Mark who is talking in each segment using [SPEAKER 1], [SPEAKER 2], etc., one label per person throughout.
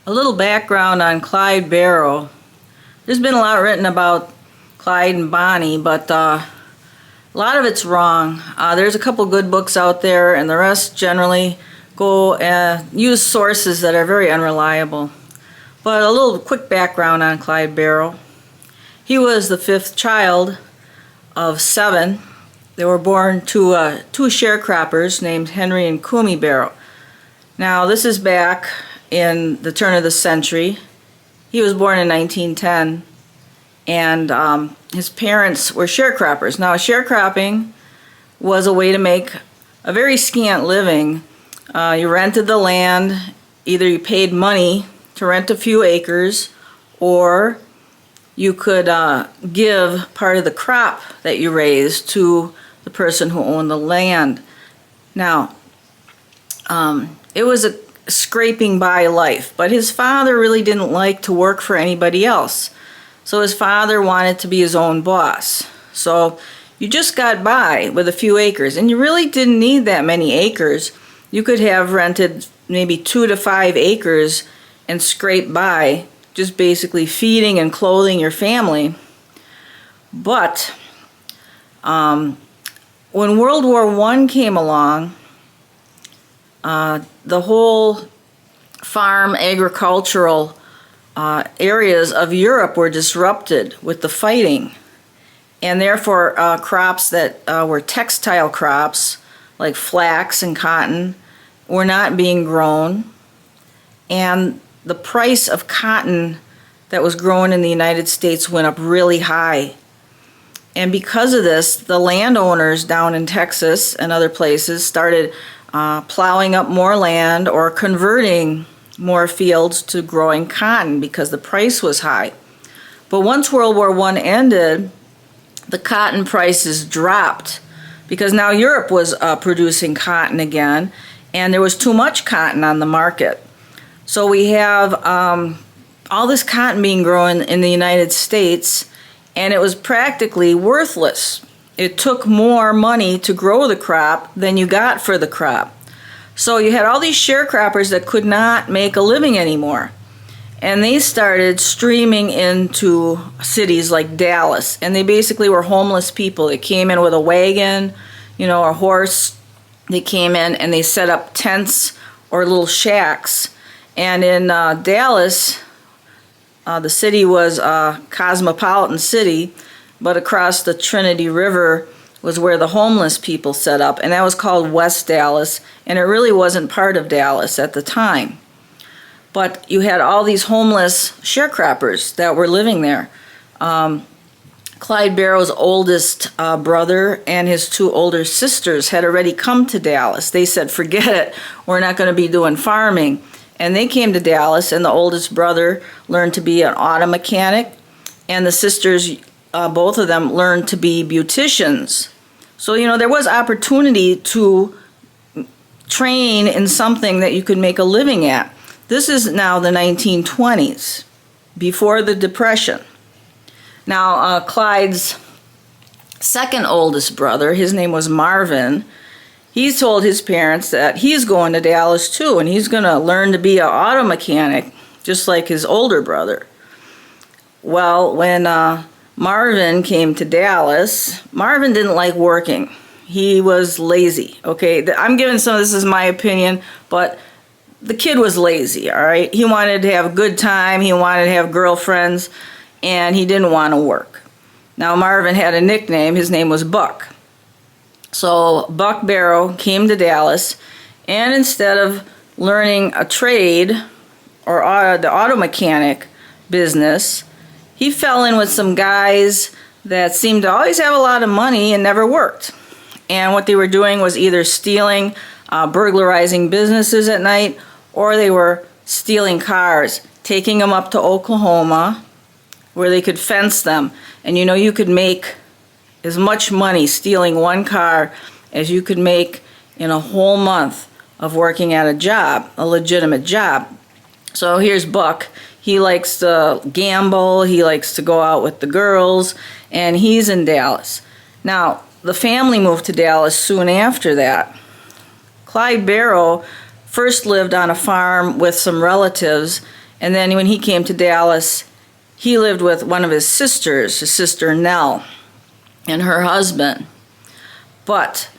[SPEAKER 1] A little background on Clyde Barrow. There's been a lot written about Clyde and Bonnie, but a lot of it's wrong. There's a couple good books out there, and the rest generally go use sources that are very unreliable. But a little quick background on Clyde Barrow. He was the fifth child of 7. They were born to two sharecroppers named Henry and Clyde Barrow. Now this is back in the turn of the century. He was born in 1910, and his parents were sharecroppers. Now sharecropping was a way to make a very scant living. You rented the land, either you paid money to rent a few acres, or you could give part of the crop that you raised to the person who owned the land. Now, it was a scraping by life, but his father really didn't like to work for anybody else. So his father wanted to be his own boss. So you just got by with a few acres, and you really didn't need that many acres. You could have rented maybe 2 to 5 acres and scrape by, just basically feeding and clothing your family. But when World War I came along, the whole farm agricultural areas of Europe were disrupted with the fighting, and therefore crops that were textile crops like flax and cotton were not being grown, and the price of cotton that was grown in the United States went up really high. And because of this, the landowners down in Texas and other places started plowing up more land or converting more fields to growing cotton because the price was high. But once World War I ended, the cotton prices dropped because now Europe was producing cotton again, and there was too much cotton on the market. So we have all this cotton being grown in the United States, and it was practically worthless. It took more money to grow the crop than you got for the crop. So you had all these sharecroppers that could not make a living anymore. And they started streaming into cities like Dallas. And they basically were homeless people. They came in with a wagon, a horse. They came in and they set up tents or little shacks. And in Dallas, the city was a cosmopolitan city, but across the Trinity River was where the homeless people set up, and that was called West Dallas, and it really wasn't part of Dallas at the time. But you had all these homeless sharecroppers that were living there. Clyde Barrow's oldest brother and his 2 older sisters had already come to Dallas. They said, forget it, we're not going to be doing farming. And they came to Dallas, and the oldest brother learned to be an auto mechanic, and the sisters, both of them, learned to be beauticians. So, there was opportunity to train in something that you could make a living at. This is now the 1920s, before the Depression. Now, Clyde's second oldest brother, his name was Marvin, he told his parents that he's going to Dallas too, and he's going to learn to be an auto mechanic, just like his older brother. Well, when Marvin came to Dallas, Marvin didn't like working. He was lazy, okay? I'm giving some of this as my opinion, but the kid was lazy, all right? He wanted to have a good time, he wanted to have girlfriends, and he didn't want to work. Now, Marvin had a nickname. His name was Buck. So Buck Barrow came to Dallas, and instead of learning a trade or the auto mechanic business, he fell in with some guys that seemed to always have a lot of money and never worked. And what they were doing was either stealing, burglarizing businesses at night, or they were stealing cars, taking them up to Oklahoma where they could fence them. And you could make as much money stealing one car as you could make in a whole month of working at a job, a legitimate job. So here's Buck. He likes to gamble, he likes to go out with the girls, and he's in Dallas. Now, the family moved to Dallas soon after that. Clyde Barrow first lived on a farm with some relatives, And then when he came to Dallas, he lived with one of his sisters, his sister Nell, and her husband. But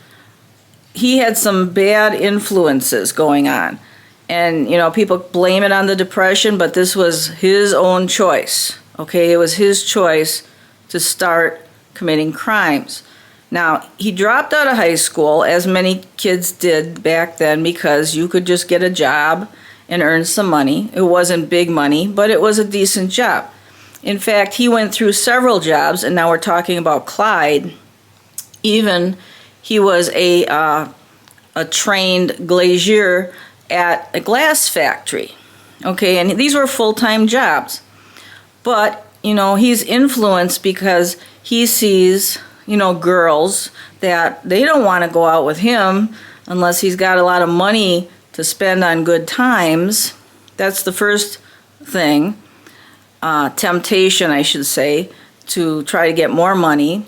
[SPEAKER 1] he had some bad influences going on. And, people blame it on the Depression, but this was his own choice. Okay, it was his choice to start committing crimes. Now, he dropped out of high school, as many kids did back then, because you could just get a job and earn some money. It wasn't big money, but it was a decent job. In fact, he went through several jobs, and now we're talking about Clyde. Even he was a trained glazier at a glass factory. Okay, and these were full-time jobs. But, he's influenced because he sees, girls that they don't want to go out with him unless he's got a lot of money to spend on good times. That's the first thing. Temptation, I should say, to try to get more money.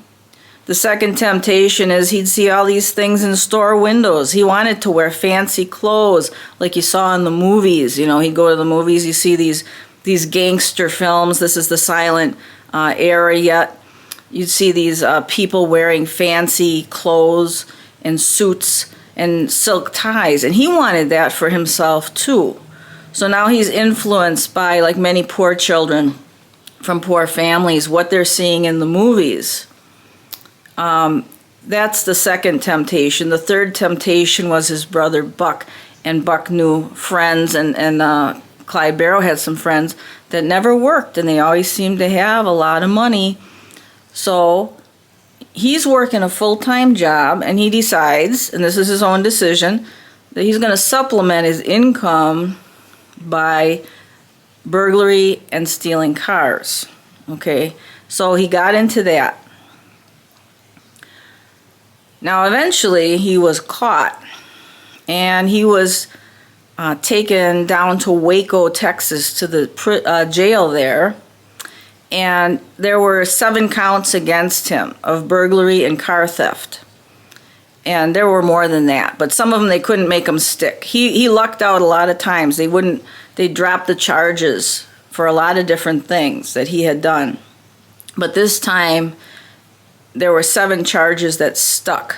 [SPEAKER 1] The second temptation is he'd see all these things in store windows. He wanted to wear fancy clothes like you saw in the movies. He'd go to the movies, you see these gangster films. This is the silent era yet. You'd see these people wearing fancy clothes and suits and silk ties. And he wanted that for himself too. So now he's influenced by, like many poor children from poor families, what they're seeing in the movies. That's the second temptation. The third temptation was his brother Buck. And Buck knew friends, and Clyde Barrow had some friends that never worked, and they always seemed to have a lot of money. So he's working a full-time job, and he decides, and this is his own decision, that he's going to supplement his income by burglary and stealing cars. Okay, so he got into that. Now eventually he was caught, and he was taken down to Waco, Texas, to the jail there. And there were 7 counts against him of burglary and car theft. And there were more than that, but some of them they couldn't make him stick. He lucked out a lot of times. They dropped the charges for a lot of different things that he had done. But this time there were 7 charges that stuck.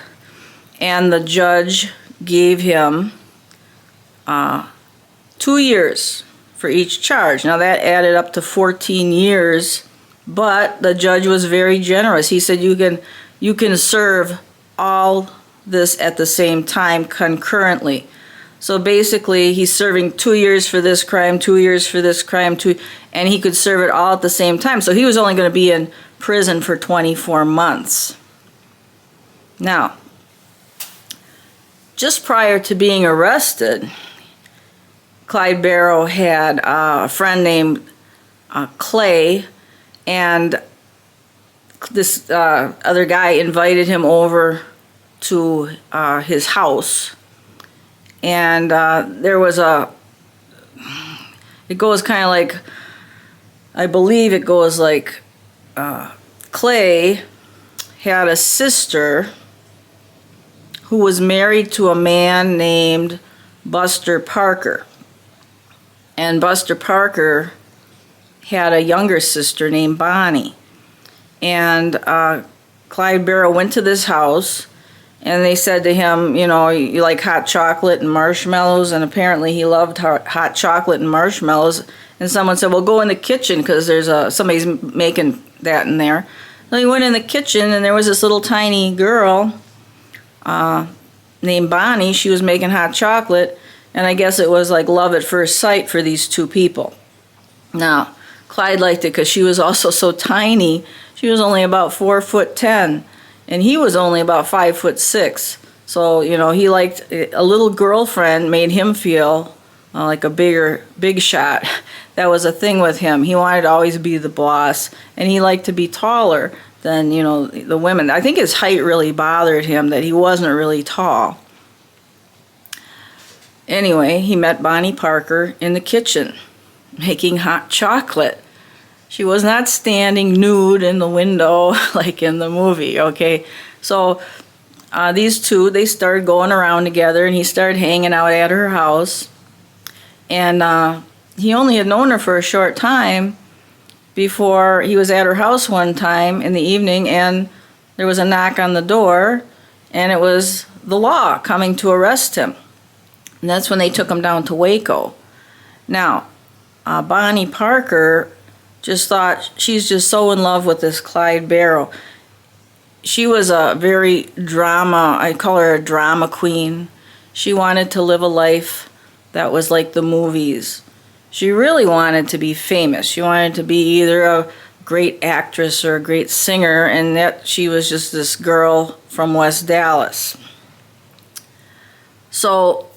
[SPEAKER 1] And the judge gave him 2 years for each charge. Now that added up to 14 years, but the judge was very generous. He said you can serve all this at the same time concurrently. So basically he's serving 2 years for this crime, 2 years for this crime, and he could serve it all at the same time. So he was only going to be in prison for 24 months. Now, just prior to being arrested, Clyde Barrow had a friend named Clay, and this other guy invited him over to his house. And there was it goes kind of like, I believe it goes like, Clay had a sister who was married to a man named Buster Parker. And Buster Parker had a younger sister named Bonnie. And Clyde Barrow went to this house, and they said to him, you like hot chocolate and marshmallows, and apparently he loved hot chocolate and marshmallows. And someone said, well, go in the kitchen because there's somebody's making that in there. So he went in the kitchen, and there was this little tiny girl named Bonnie. She was making hot chocolate, and I guess it was like love at first sight for these two people. Now, Clyde liked it because she was also so tiny. She was only about 4'10", and he was only about 5'6". So, he liked a little girlfriend, made him feel like a big shot. That was a thing with him. He wanted to always be the boss, and he liked to be taller than, the women. I think his height really bothered him, that he wasn't really tall. Anyway, he met Bonnie Parker in the kitchen, making hot chocolate. She was not standing nude in the window like in the movie, okay? So these two, they started going around together, and he started hanging out at her house. And he only had known her for a short time before he was at her house one time in the evening, and there was a knock on the door, and it was the law coming to arrest him. And that's when they took him down to Waco. Now, Bonnie Parker just thought she's just so in love with this Clyde Barrow. She was a very I call her a drama queen. She wanted to live a life that was like the movies. She really wanted to be famous. She wanted to be either a great actress or a great singer, and that she was just this girl from West Dallas. So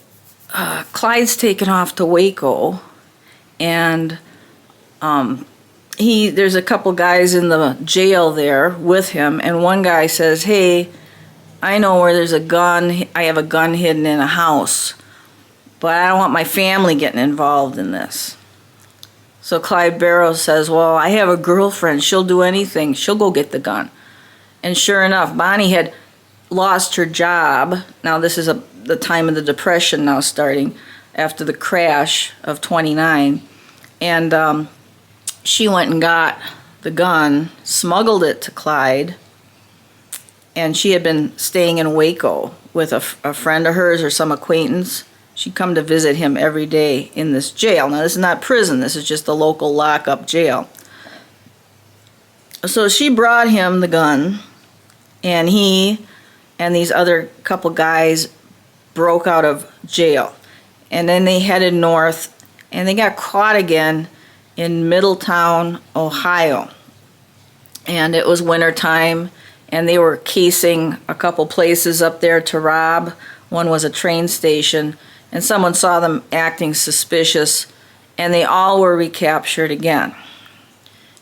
[SPEAKER 1] Clyde's taken off to Waco, and there's a couple guys in the jail there with him, and one guy says, "Hey, I know where there's a gun. I have a gun hidden in a house, but I don't want my family getting involved in this." So Clyde Barrow says, "Well, I have a girlfriend. She'll do anything. She'll go get the gun." And sure enough, Bonnie had lost her job. Now this is the time of the Depression now starting after the crash of 29. And she went and got the gun, smuggled it to Clyde, and she had been staying in Waco with a friend of hers or some acquaintance. She'd come to visit him every day in this jail. Now, this is not prison. This is just a local lockup jail. So she brought him the gun, and he and these other couple guys broke out of jail. And then they headed north, and they got caught again in Middletown, Ohio. And it was wintertime, and they were casing a couple places up there to rob. One was a train station, and someone saw them acting suspicious, and they all were recaptured again.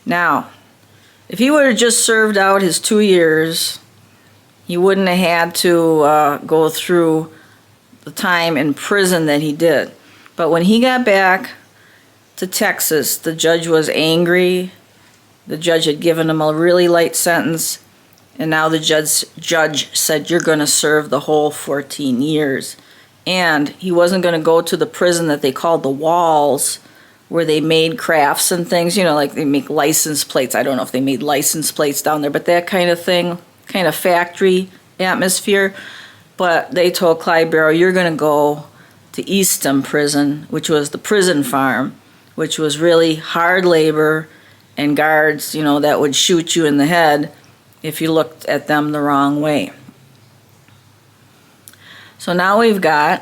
[SPEAKER 1] Now, if he would have just served out his 2 years, he wouldn't have had to go through the time in prison that he did. But when he got back to Texas, the judge was angry. The judge had given him a really light sentence, and now the judge said, "You're going to serve the whole 14 years." And he wasn't going to go to the prison that they called the Walls, where they made crafts and things, like they make license plates. I don't know if they made license plates down there, but that kind of thing, kind of factory atmosphere. But they told Clyde Barrow, "You're going to go to Eastham Prison," which was the prison farm, which was really hard labor and guards, that would shoot you in the head if you looked at them the wrong way. So now we've got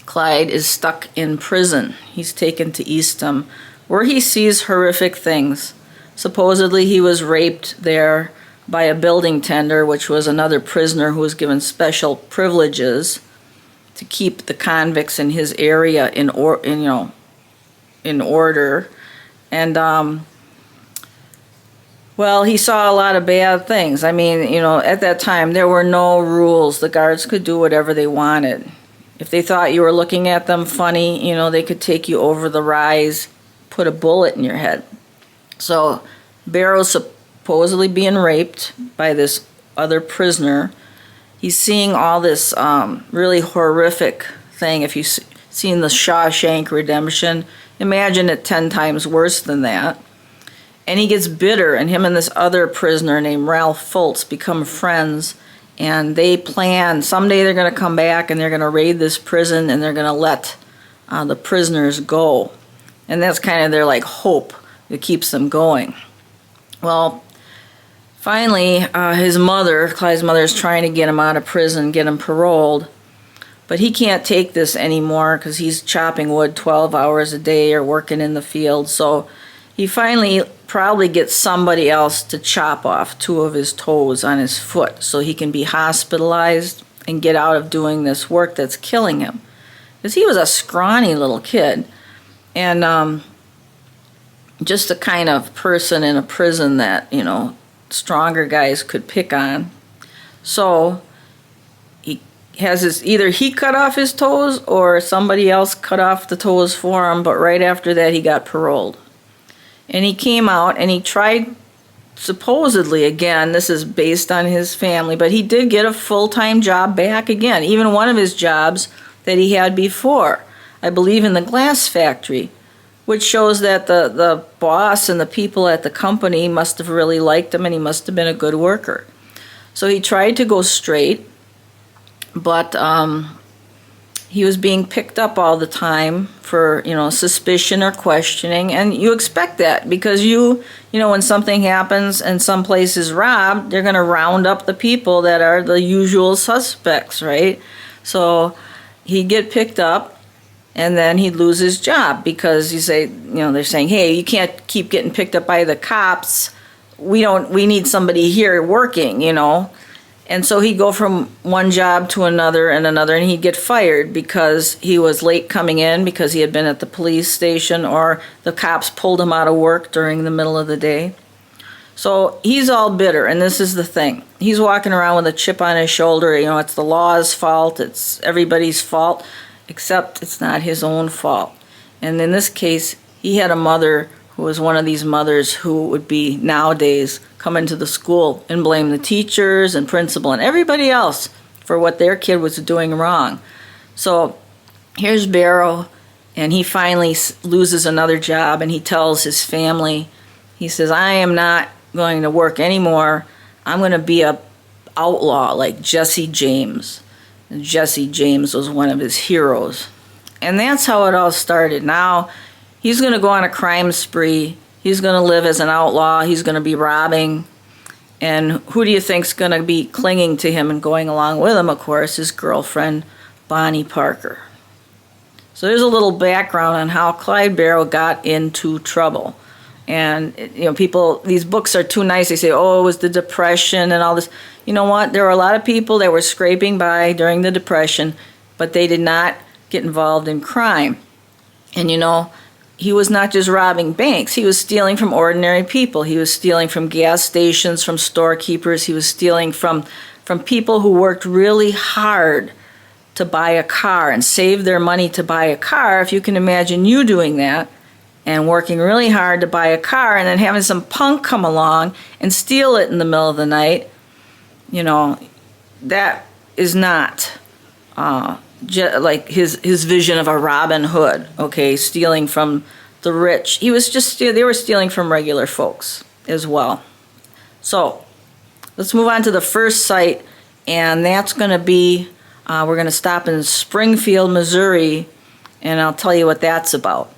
[SPEAKER 1] Clyde is stuck in prison. He's taken to Eastham, where he sees horrific things. Supposedly he was raped there by a building tender, which was another prisoner who was given special privileges to keep the convicts in his area in order. And well, he saw a lot of bad things. I mean, at that time there were no rules. The guards could do whatever they wanted. If they thought you were looking at them funny, they could take you over the rise, put a bullet in your head. So Barrow's supposedly being raped by this other prisoner. He's seeing all this really horrific thing. If you've seen the Shawshank Redemption, imagine it 10 times worse than that. And he gets bitter, and him and this other prisoner named Ralph Fultz become friends, and they plan someday they're going to come back and they're going to raid this prison, and they're going to let the prisoners go. And that's kind of their hope that keeps them going. Well, finally, Clyde's mother is trying to get him out of prison, get him paroled, but he can't take this anymore because he's chopping wood 12 hours a day or working in the field. So he finally probably gets somebody else to chop off 2 of his toes on his foot so he can be hospitalized and get out of doing this work that's killing him. Because he was a scrawny little kid, and just the kind of person in a prison that, stronger guys could pick on. So he has either he cut off his toes or somebody else cut off the toes for him, but right after that he got paroled. And he came out and he tried, supposedly, again, this is based on his family, but he did get a full-time job back again, even one of his jobs that he had before. I believe, in the glass factory, which shows that the boss and the people at the company must have really liked him and he must have been a good worker. So he tried to go straight, but he was being picked up all the time for, suspicion or questioning, and you expect that because when something happens and some place is robbed, they're going to round up the people that are the usual suspects, right? So he'd get picked up, and then he'd lose his job because they're saying, hey, you can't keep getting picked up by the cops. We need somebody here working, And so he'd go from one job to another, and he'd get fired because he was late coming in because he had been at the police station, or the cops pulled him out of work during the middle of the day. So he's all bitter, and this is the thing. He's walking around with a chip on his shoulder. It's the law's fault, it's everybody's fault, except it's not his own fault. And in this case, he had a mother who was one of these mothers who would be nowadays come into the school and blame the teachers and principal and everybody else for what their kid was doing wrong. So here's Barrow, and he finally loses another job, and he tells his family, he says, I am not going to work anymore. I'm going to be a outlaw like Jesse James. And Jesse James was one of his heroes. And that's how it all started. Now he's going to go on a crime spree. He's going to live as an outlaw. He's going to be robbing. And who do you think's going to be clinging to him and going along with him? Of course, his girlfriend, Bonnie Parker. So there's a little background on how Clyde Barrow got into trouble. And, these books are too nice. They say, oh, it was the Depression and all this. You know what? There were a lot of people that were scraping by during the Depression, but they did not get involved in crime. And, he was not just robbing banks. He was stealing from ordinary people. He was stealing from gas stations, from storekeepers. He was stealing from people who worked really hard to buy a car and saved their money to buy a car. If you can imagine you doing that and working really hard to buy a car and then having some punk come along and steal it in the middle of the night, that is not like his vision of a Robin Hood, okay, stealing from the rich. They were stealing from regular folks as well. So let's move on to the first site, and that's going to be, we're going to stop in Springfield, Missouri, and I'll tell you what that's about.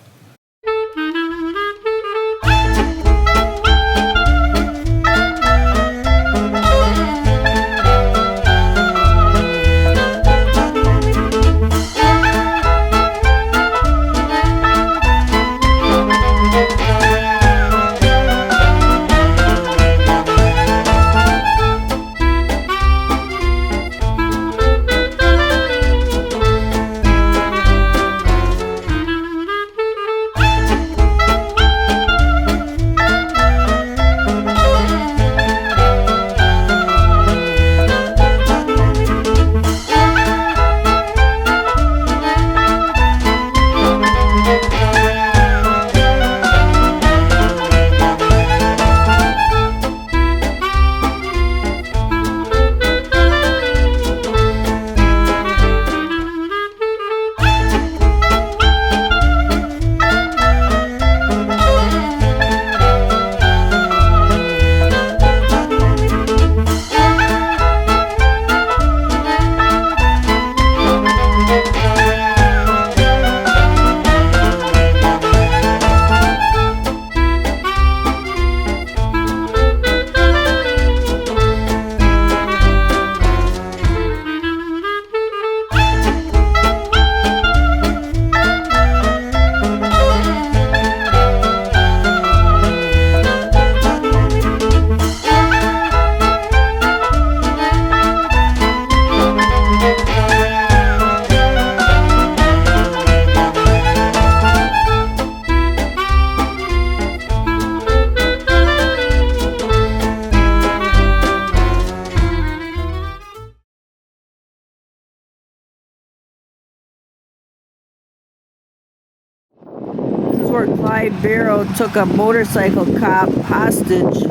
[SPEAKER 1] Where Clyde Barrow took a motorcycle cop hostage,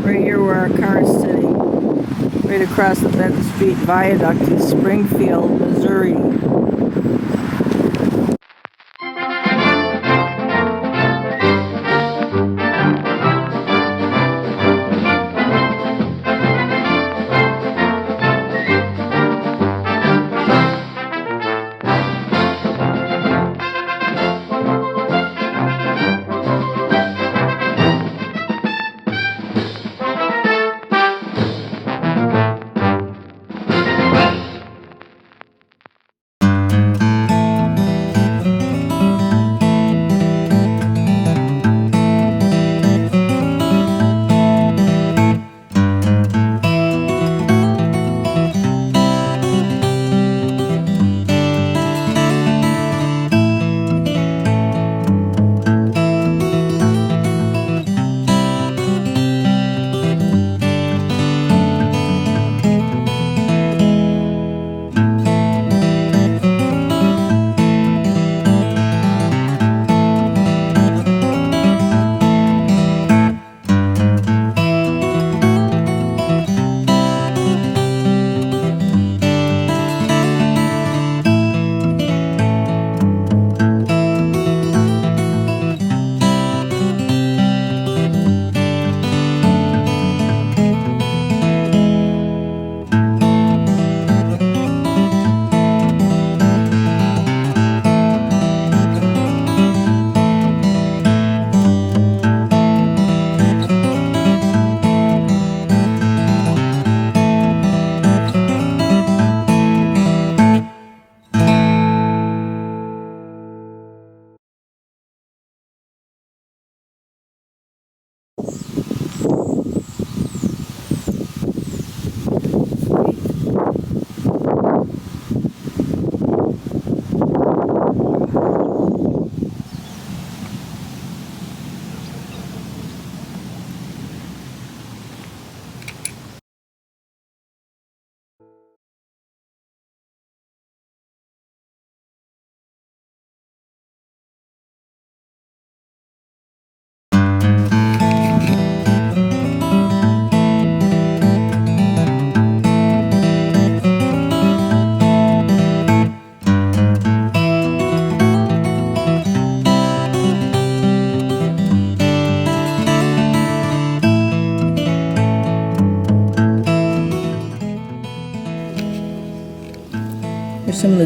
[SPEAKER 1] right here where our car is sitting, right across the Benton Street Viaduct in Springfield, Missouri.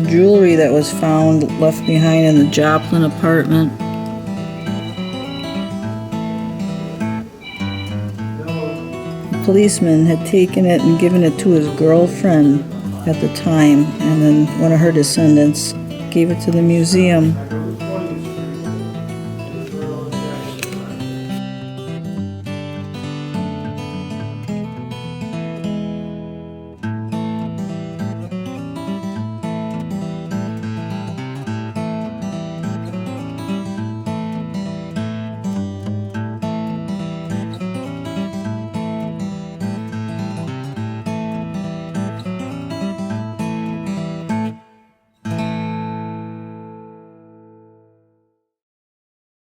[SPEAKER 1] jewelry that was found left behind in the Joplin apartment. The policeman had taken it and given it to his girlfriend at the time, and then one of her descendants gave it to the museum.